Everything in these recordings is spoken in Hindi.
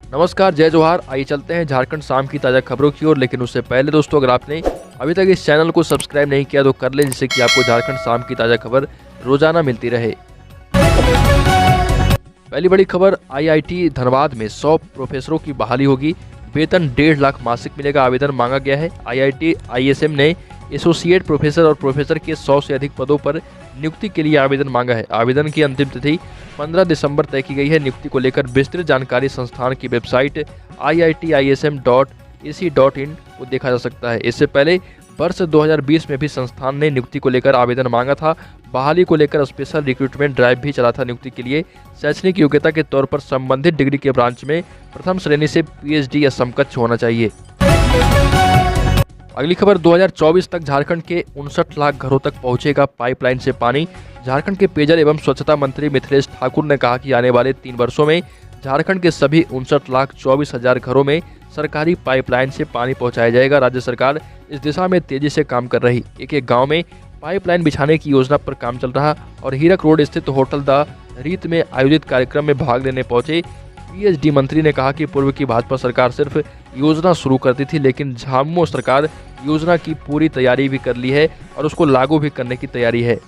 नमस्कार, जय जोहार। आइए चलते हैं झारखंड शाम की ताज़ा खबरों की ओर। लेकिन उससे पहले दोस्तों, अगर आपने अभी तक इस चैनल को सब्सक्राइब नहीं किया तो कर लें, जिससे कि आपको झारखंड शाम की ताज़ा खबर रोजाना मिलती रहे। पहली बड़ी खबर, आईआईटी धनबाद में 100 प्रोफेसरों की बहाली होगी। वेतन 1.5 लाख मासिक मिलेगा। आवेदन मांगा गया है। आईआईटी आईएसएम ने एसोसिएट प्रोफेसर और प्रोफेसर के 100 से अधिक पदों पर नियुक्ति के लिए आवेदन मांगा है। आवेदन की अंतिम तिथि 15 दिसंबर तय की गई है। नियुक्ति को लेकर विस्तृत जानकारी संस्थान की वेबसाइट iitism.ac.in को देखा जा सकता है। इससे पहले वर्ष 2020 में भी संस्थान ने नियुक्ति को लेकर आवेदन मांगा था। बहाली को लेकर स्पेशल रिक्रूटमेंट ड्राइव भी चला था। नियुक्ति के लिए शैक्षणिक योग्यता के तौर पर संबंधित डिग्री के ब्रांच में प्रथम श्रेणी से पीएचडी या समकक्ष होना चाहिए। अगली खबर, 2024 तक झारखंड के 59 लाख घरों तक पहुंचेगा पाइपलाइन से पानी। झारखंड के पेयजल एवं स्वच्छता मंत्री मिथिलेश ठाकुर ने कहा कि आने वाले 3 वर्षों में झारखंड के सभी 59,24,000 घरों में सरकारी पाइपलाइन से पानी पहुंचाया जाएगा। राज्य सरकार इस दिशा में तेजी से काम कर रही। एक गांव में पाइपलाइन बिछाने की योजना पर काम चल रहा और हीरक रोड स्थित होटल द रीत में आयोजित कार्यक्रम में भाग लेने पहुंचे पीएचडी मंत्री ने कहा कि पूर्व की भाजपा सरकार सिर्फ योजना शुरू करती थी, लेकिन झामुमो सरकार योजना की पूरी तैयारी भी कर ली है और उसको लागू भी करने की तैयारी है।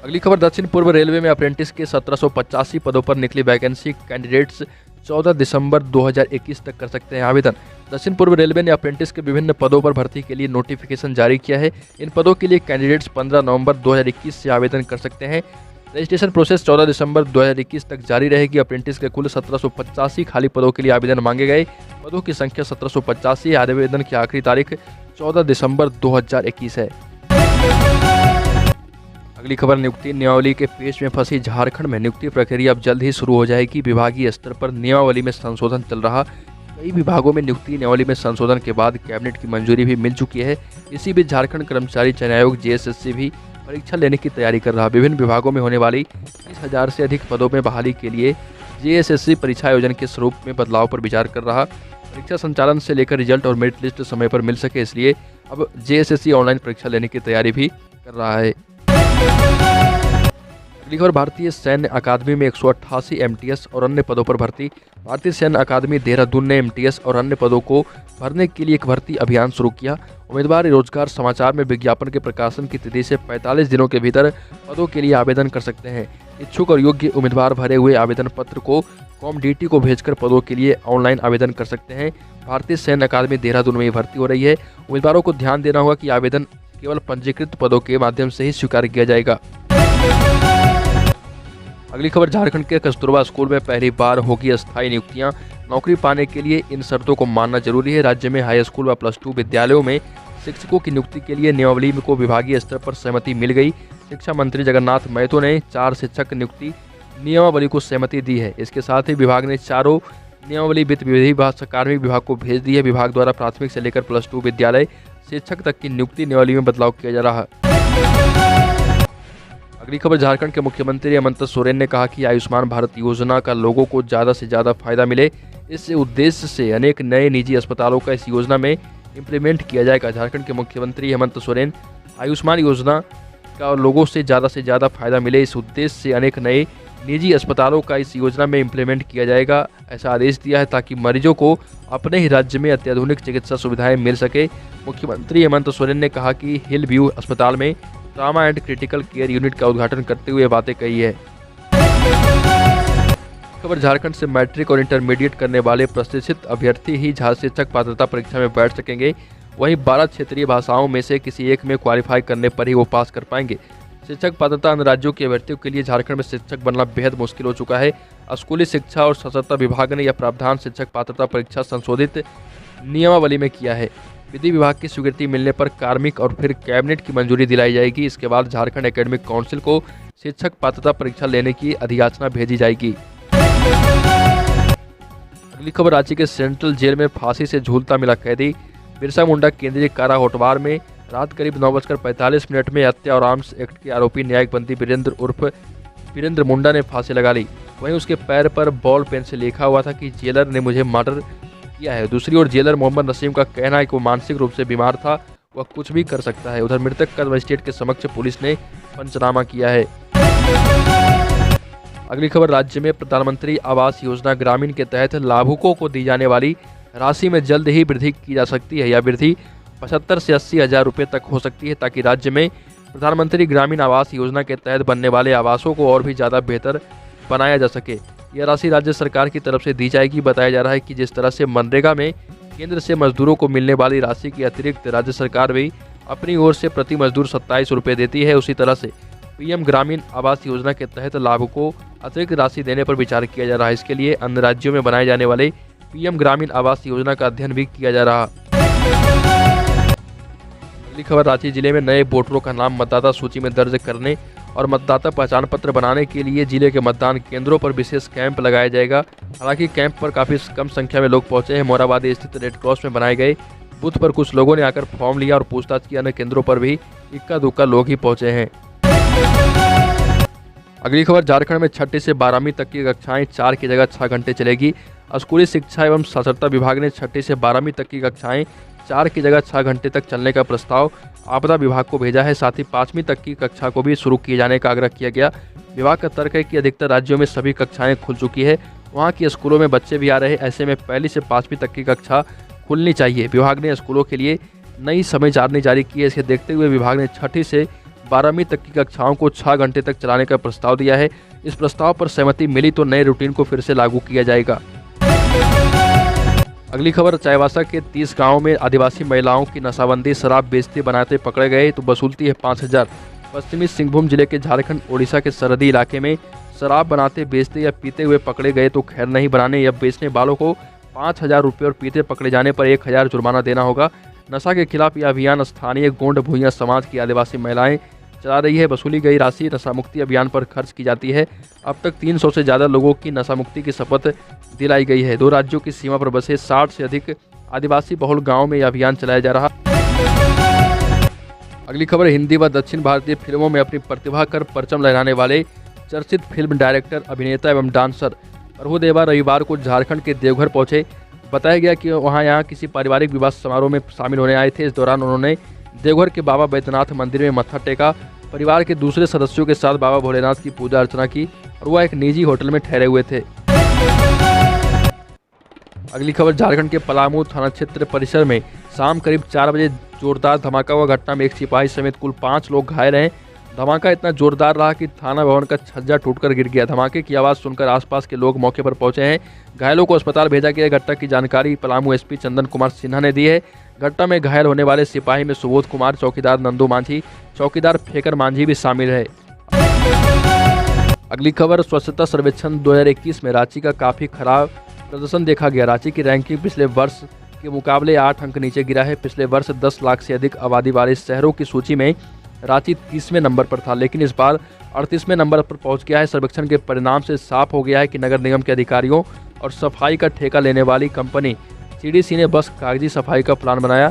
अगली खबर, दक्षिण पूर्व रेलवे में अप्रेंटिस के 1785 पदों पर निकली वैकेंसी। कैंडिडेट्स 14 दिसंबर 2021 तक कर सकते हैं आवेदन। दक्षिण पूर्व रेलवे ने अप्रेंटिस के विभिन्न पदों पर भर्ती के लिए नोटिफिकेशन जारी किया है। इन पदों के लिए कैंडिडेट्स 15 नवंबर 2021 से आवेदन कर सकते हैं। रजिस्ट्रेशन प्रोसेस 14 दिसंबर 2021 तक जारी रहेगी। अप्रेंटिस के कुल 1785 खाली पदों के लिए आवेदन मांगे गए। पदों की संख्या 1785। आवेदन की आखिरी तारीख 14 दिसंबर 2021 है। अगली खबर, नियुक्ति नियमावली के पेच में फंसी झारखंड में नियुक्ति प्रक्रिया अब जल्द ही शुरू हो जाएगी। विभागीय स्तर पर नियमावली में संशोधन चल रहा। कई विभागों में नियुक्ति नियमावली में संशोधन के बाद कैबिनेट की मंजूरी भी मिल चुकी है। इसी बीच झारखंड कर्मचारी चयन आयोग जेएसएससी भी परीक्षा लेने की तैयारी कर रहा। विभिन्न विभागों में होने वाली 30,000 से अधिक पदों में बहाली के लिए जेएसएससी परीक्षा आयोजन के स्वरूप में बदलाव पर विचार कर रहा। परीक्षा संचालन से लेकर रिजल्ट और मेरिट लिस्ट समय पर मिल सके, इसलिए अब जेएसएससी ऑनलाइन परीक्षा लेने की तैयारी भी कर रहा है। अगली खबर, भारतीय सैन्य अकादमी में 188 एमटीएस और अन्य पदों पर भर्ती। भारतीय सैन्य अकादमी देहरादून ने एमटीएस और अन्य पदों को भरने के लिए एक भर्ती अभियान शुरू किया। उम्मीदवार रोजगार समाचार में विज्ञापन के प्रकाशन की तिथि से 45 दिनों के भीतर पदों के लिए आवेदन कर सकते हैं। इच्छुक और योग्य उम्मीदवार भरे हुए आवेदन पत्र को कॉमडीटी को भेजकर पदों के लिए ऑनलाइन आवेदन कर सकते हैं। भारतीय सैन्य अकादमी देहरादून में भर्ती हो रही है। उम्मीदवारों को ध्यान देना होगा कि आवेदन केवल पंजीकृत पदों के माध्यम से ही स्वीकार किया जाएगा। अगली खबर, झारखंड के कस्तूरबा स्कूल में पहली बार होगी अस्थायी नियुक्तियां। नौकरी पाने के लिए इन शर्तों को मानना जरूरी है। राज्य में हाई स्कूल व +2 विद्यालयों में शिक्षकों की नियुक्ति के लिए नियमावली को विभागीय स्तर पर सहमति मिल गई। शिक्षा मंत्री जगन्नाथ महतो ने 4 शिक्षक नियुक्ति नियमावली को सहमति दी है। इसके साथ ही विभाग ने चारों नियमावली वित्त विधि विभाग कार्मिक विभाग को भेज दी है। विभाग द्वारा प्राथमिक से लेकर +2 विद्यालय शिक्षक तक की नियुक्ति नियमावली में बदलाव किया जा रहा है। अगली खबर, झारखंड के मुख्यमंत्री हेमंत सोरेन ने कहा कि आयुष्मान भारत योजना का लोगों को ज़्यादा से ज़्यादा फायदा मिले। इस उद्देश्य से अनेक नए निजी अस्पतालों का इस योजना में इम्प्लीमेंट किया जाएगा। झारखंड के मुख्यमंत्री हेमंत सोरेन आयुष्मान योजना का लोगों से ज़्यादा फायदा मिले, इस उद्देश्य से अनेक नए निजी अस्पतालों का इस योजना में इम्प्लीमेंट किया जाएगा, ऐसा आदेश दिया है ताकि मरीजों को अपने ही राज्य में अत्याधुनिक चिकित्सा सुविधाएं मिल सके। मुख्यमंत्री हेमंत सोरेन ने कहा कि हिल व्यू अस्पताल में trauma and critical care unit का उद्घाटन करते हुए बातें कही है। खबर, झारखंड से मैट्रिक और इंटरमीडिएट करने वाले प्रशिक्षित अभ्यर्थी ही शिक्षक पात्रता परीक्षा में बैठ सकेंगे। वहीं 12 क्षेत्रीय भाषाओं में से किसी एक में क्वालिफाई करने पर ही वो पास कर पाएंगे। शिक्षक पात्रता अन्य राज्यों के अभ्यर्थियों के लिए झारखंड में शिक्षक बनना बेहद मुश्किल हो चुका है। स्कूली शिक्षा और साक्षरता विभाग ने यह प्रावधान शिक्षक पात्रता परीक्षा संशोधित नियमावली में किया है। विधि विभाग की स्वीकृति मिलने पर कार्मिक और फिर कैबिनेट की मंजूरी दिलाई जाएगी। इसके बाद झारखंड एकेडमिक काउंसिल को शिक्षक पात्रता परीक्षा लेने की अधियाचना भेजी जाएगी। अगली खबर, रांची के सेंट्रल जेल में फांसी से झूलता मिला कैदी। बिरसा मुंडा केंद्रीय कारा होटवार में रात करीब 9:45 में हत्या और आर्म्स एक्ट के आरोपी न्यायिक बंदी वीरेंद्र मुंडा ने फांसी लगा ली। वहीं उसके पैर पर बॉल पेन से लिखा हुआ था कि जेलर ने मुझे मर्डर किया है। दूसरी ओर जेलर मोहम्मद नसीम का कहना है कि वो मानसिक रूप से बीमार था, वह कुछ भी कर सकता है। उधर मृतक का मजिस्ट्रेट के समक्ष पुलिस ने पंचनामा किया है। अगली खबर, राज्य में प्रधानमंत्री आवास योजना ग्रामीण के तहत लाभुकों को दी जाने वाली राशि में जल्द ही वृद्धि की जा सकती है। यह वृद्धि 75 से 80 हज़ार रुपये तक हो सकती है, ताकि राज्य में प्रधानमंत्री ग्रामीण आवास योजना के तहत बनने वाले आवासों को और भी ज़्यादा बेहतर बनाया जा सके। यह राशि राज्य सरकार की तरफ से दी जाएगी। बताया जा रहा है कि जिस तरह से मनरेगा में केंद्र से मजदूरों को मिलने वाली राशि के अतिरिक्त राज्य सरकार भी अपनी ओर से प्रति मजदूर 27 रुपये देती है, उसी तरह से पीएम ग्रामीण आवास योजना के तहत लाभुकों को अतिरिक्त राशि देने पर विचार किया जा रहा है। इसके लिए अन्य राज्यों में बनाए जाने वाले पीएम ग्रामीण आवास योजना का अध्ययन भी किया जा रहा। अगली खबर, रांची जिले में नए वोटरों का नाम मतदाता सूची में दर्ज करने और मतदाता पहचान पत्र बनाने के लिए जिले के मतदान केंद्रों पर विशेष कैंप लगाया जाएगा। हालांकि कैंप पर काफ़ी कम संख्या में लोग पहुंचे हैं। मोराबादी स्थित रेड क्रॉस में बनाए गए बूथ पर कुछ लोगों ने आकर फॉर्म लिया और पूछताछ की। अन्य केंद्रों पर भी इक्का दुक्का लोग ही पहुंचे हैं। अगली खबर, झारखंड में 6ठी से 12वीं तक की कक्षाएं 4 की जगह 6 घंटे चलेगी। स्कूली शिक्षा एवं साक्षरता विभाग ने 6ठी से 12वीं तक की कक्षाएं 4 की जगह 6 घंटे तक चलने का प्रस्ताव आपदा विभाग को भेजा है। साथ ही 5वीं तक की कक्षा को भी शुरू किए जाने का आग्रह किया गया। विभाग का तर्क है कि अधिकतर राज्यों में सभी कक्षाएं खुल चुकी है, वहां की स्कूलों में बच्चे भी आ रहे हैं, ऐसे में 1ली से 5वीं तक की कक्षा खुलनी चाहिए। विभाग ने स्कूलों के लिए नई समय सारणी जारी की है। इसे देखते हुए विभाग ने 6ठी से 12वीं तक की कक्षाओं को 6 घंटे तक चलाने का प्रस्ताव दिया है। इस प्रस्ताव पर सहमति मिली तो नए रूटीन को फिर से लागू किया जाएगा। अगली खबर, चाईबासा के 30 गांवों में आदिवासी महिलाओं की नशाबंदी शराब बेचते बनाते पकड़े गए तो वसूलती है 5,000। पश्चिमी सिंहभूम जिले के झारखंड ओडिशा के सरहदी इलाके में शराब बनाते बेचते या पीते हुए पकड़े गए तो खैर नहीं, बनाने या बेचने वालों को 5,000 रुपये और पीते पकड़े जाने पर 1,000 जुर्माना देना होगा। नशा के खिलाफ यह अभियान स्थानीय गोंड भूइयां समाज की आदिवासी महिलाएं चला रही है। वसूली गई राशि नशा मुक्ति अभियान पर खर्च की जाती है। अब तक 300 से ज़्यादा लोगों की नशा मुक्ति की शपथ दिलाई गई है। 2 राज्यों की सीमा पर बसे 60 से अधिक आदिवासी बहुल गांवों में यह अभियान चलाया जा रहा। अगली खबर, हिंदी व दक्षिण भारतीय फिल्मों में अपनी प्रतिभा कर परचम लहराने वाले चर्चित फिल्म डायरेक्टर, अभिनेता एवं डांसर प्रभुदेवा रविवार को झारखंड के देवघर पहुंचे। बताया गया कि यहाँ किसी पारिवारिक विवाह समारोह में शामिल होने आए थे। इस दौरान उन्होंने देवघर के बाबा बैद्यनाथ मंदिर में मत्था टेका। परिवार के दूसरे सदस्यों के साथ बाबा भोलेनाथ की पूजा अर्चना की और वह एक निजी होटल में ठहरे हुए थे। अगली खबर, झारखंड के पलामू थाना क्षेत्र परिसर में शाम करीब 4 बजे जोरदार धमाका हुआ। घटना में एक सिपाही समेत कुल 5 लोग घायल हैं। धमाका इतना जोरदार रहा कि थाना भवन का छज्जा टूटकर गिर गया। धमाके की आवाज़ सुनकर आसपास के लोग मौके पर पहुंचे हैं। घायलों को अस्पताल भेजा गया। घटना की जानकारी पलामू एसपी चंदन कुमार सिन्हा ने दी है। घटना में घायल होने वाले सिपाही में सुबोध कुमार, चौकीदार नंदू मांझी, चौकीदार फेकर मांझी भी शामिल है। अगली खबर, स्वच्छता सर्वेक्षण 2021 में रांची का काफ़ी खराब प्रदर्शन देखा गया। रांची की रैंकिंग पिछले वर्ष के मुकाबले 8 अंक नीचे गिरा है। पिछले वर्ष 10 लाख से अधिक आबादी वाले शहरों की सूची में रांची 30वें नंबर पर था, लेकिन इस बार 38वें नंबर पर पहुंच गया है। सर्वेक्षण के परिणाम से साफ हो गया है कि नगर निगम के अधिकारियों और सफाई का ठेका लेने वाली कंपनी सीडीसी ने बस कागजी सफाई का प्लान बनाया।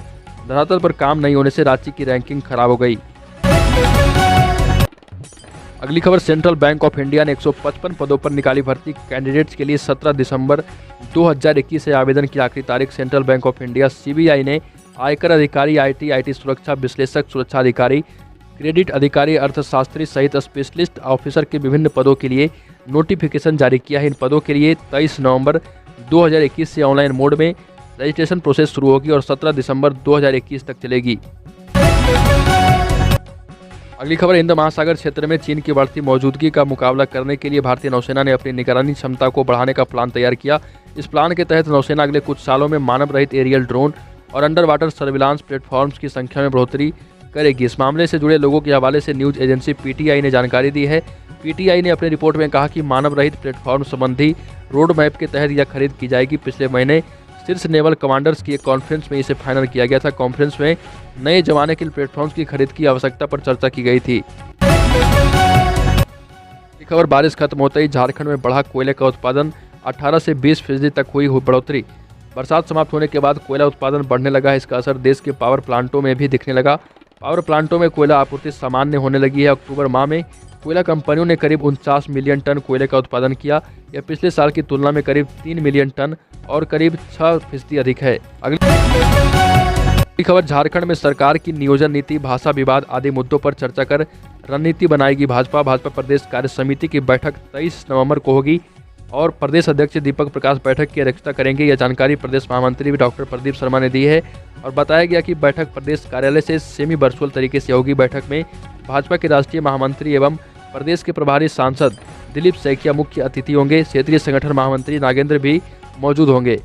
धरातल पर काम नहीं होने से रांची की रैंकिंग खराब हो गई। अगली खबर, सेंट्रल बैंक ऑफ इंडिया ने 155 पदों पर निकाली भर्ती। कैंडिडेट्स के लिए 17 दिसंबर 2021 से आवेदन की आखिरी तारीख। Central bank of India CBI ने आयकर अधिकारी, आईटी सुरक्षा विश्लेषक, सुरक्षा अधिकारी, क्रेडिट अधिकारी, अर्थशास्त्री सहित स्पेशलिस्ट ऑफिसर के विभिन्न पदों के लिए नोटिफिकेशन जारी किया है। इन पदों के लिए 23 नवंबर 2021 से ऑनलाइन मोड में रजिस्ट्रेशन प्रोसेस शुरू होगी और 17 दिसंबर 2021 तक चलेगी। अगली खबर, हिंद महासागर क्षेत्र में चीन की बढ़ती मौजूदगी का मुकाबला करने के लिए भारतीय नौसेना ने अपनी निगरानी क्षमता को बढ़ाने का प्लान तैयार किया। इस प्लान के तहत नौसेना अगले कुछ सालों में मानव रहित एरियल ड्रोन और अंडर वाटर सर्विलांस प्लेटफॉर्म्स की संख्या में बढ़ोतरी करेगी। इस मामले से जुड़े लोगों के हवाले से न्यूज एजेंसी पीटीआई ने जानकारी दी है। पीटीआई ने अपनी रिपोर्ट में कहा कि मानव रहित प्लेटफॉर्म संबंधी रोड मैप के तहत यह खरीद की जाएगी। पिछले महीने शीर्ष नेवल कमांडर्स की एक कॉन्फ्रेंस में इसे फाइनल किया गया था। कॉन्फ्रेंस में नए जमाने के प्लेटफॉर्म्स की खरीद की आवश्यकता पर चर्चा की गई थी। खबर, बारिश खत्म होते ही झारखंड में बढ़ा कोयले का उत्पादन। 18 से 20% तक हुई बढ़ोतरी। बरसात समाप्त होने के बाद कोयला उत्पादन बढ़ने लगा है। इसका असर देश के पावर प्लांटों में भी दिखने लगा। पावर प्लांटों में कोयला आपूर्ति सामान्य होने लगी है। अक्टूबर माह में कोयला कंपनियों ने करीब 49 मिलियन टन कोयले का उत्पादन किया। यह पिछले साल की तुलना में करीब 3 मिलियन टन और करीब 6% अधिक है। बड़ी खबर, झारखंड में सरकार की नियोजन नीति, भाषा विवाद आदि मुद्दों पर चर्चा कर रणनीति बनाएगी भाजपा प्रदेश कार्य समिति की बैठक 23 नवंबर को होगी और प्रदेश अध्यक्ष दीपक प्रकाश बैठक की अध्यक्षता करेंगे। यह जानकारी प्रदेश महामंत्री डॉक्टर प्रदीप शर्मा ने दी है और बताया गया कि बैठक प्रदेश कार्यालय से सेमी वर्चुअल तरीके से होगी। बैठक में भाजपा के राष्ट्रीय महामंत्री एवं प्रदेश के प्रभारी सांसद दिलीप सैकिया मुख्य अतिथि होंगे। क्षेत्रीय संगठन महामंत्री नागेंद्र भी मौजूद होंगे।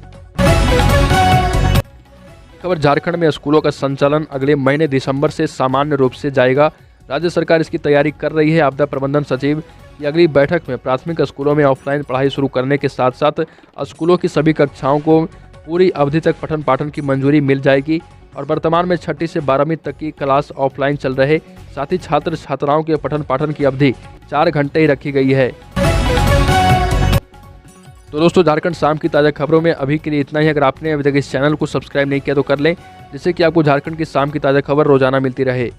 खबर, झारखंड में स्कूलों का संचालन अगले महीने दिसंबर से सामान्य रूप से जाएगा। राज्य सरकार इसकी तैयारी कर रही है। आपदा प्रबंधन सचिव की अगली बैठक में प्राथमिक स्कूलों में ऑफलाइन पढ़ाई शुरू करने के साथ साथ स्कूलों की सभी कक्षाओं को पूरी अवधि तक पठन पाठन की मंजूरी मिल जाएगी और वर्तमान में 6ठी से 12वीं तक की क्लास ऑफलाइन चल रहे। साथ ही छात्र छात्राओं के पठन पाठन की अवधि 4 घंटे ही रखी गई है। तो दोस्तों, झारखंड शाम की ताज़ा खबरों में अभी के लिए इतना ही। अगर आपने अभी तक इस चैनल को सब्सक्राइब नहीं किया तो कर लें, जिससे कि आपको झारखंड की शाम की ताज़ा खबर रोजाना मिलती रहे।